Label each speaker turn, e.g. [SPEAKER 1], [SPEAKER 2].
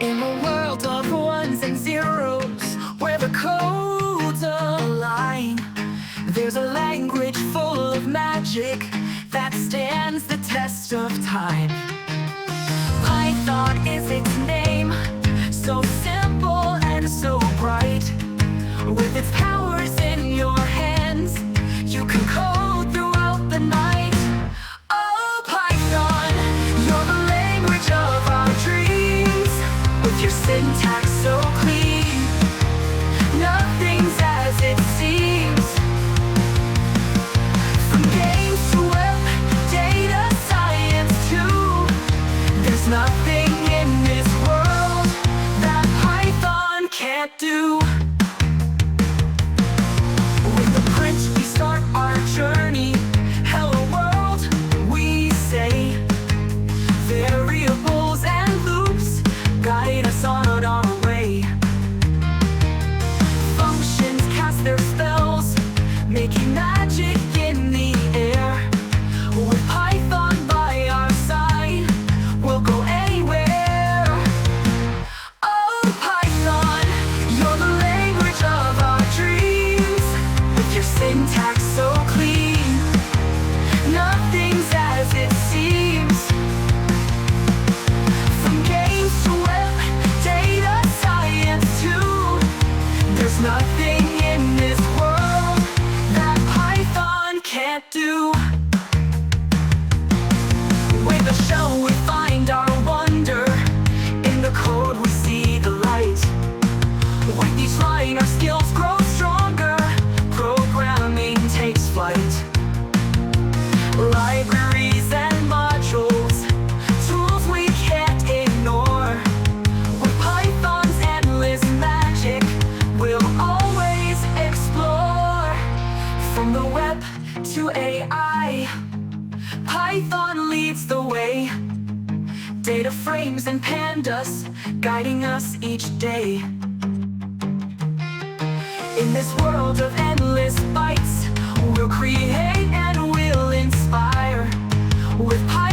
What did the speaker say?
[SPEAKER 1] In a world of ones and zeros, where the codes align, there's a language full of magic that stands the test of time. Python is its name, so simple and so bright. With its powers in your hands, you can code throughout the night. Oh, Python, you're the language of our dreams. With your syntax so clean, nothing's as it seems. From games to web, data science too, there's nothing in this world that Python can't do. With the print we start our journey. Hello world, we say. Variables and loops guide us on our way. Functions cast their spells, making magic in the air. With Python by our side, we'll go anywhere. Oh, Python, you're the language of our dreams. With your syntax so clean, nothing's as it seems. From games to web, data science too, there's nothing in this world that Python can't do. With the shell we find our wonder, in the code we see the light. With each line our skills grow stronger, programming takes flight. Libraries and modules, tools we can't ignore. With Python's endless magic, we'll always explore. From the web to AI, Python leads the way. Data frames and pandas guiding us each day. In this world of endless bytes, we'll create and we'll inspire. With Python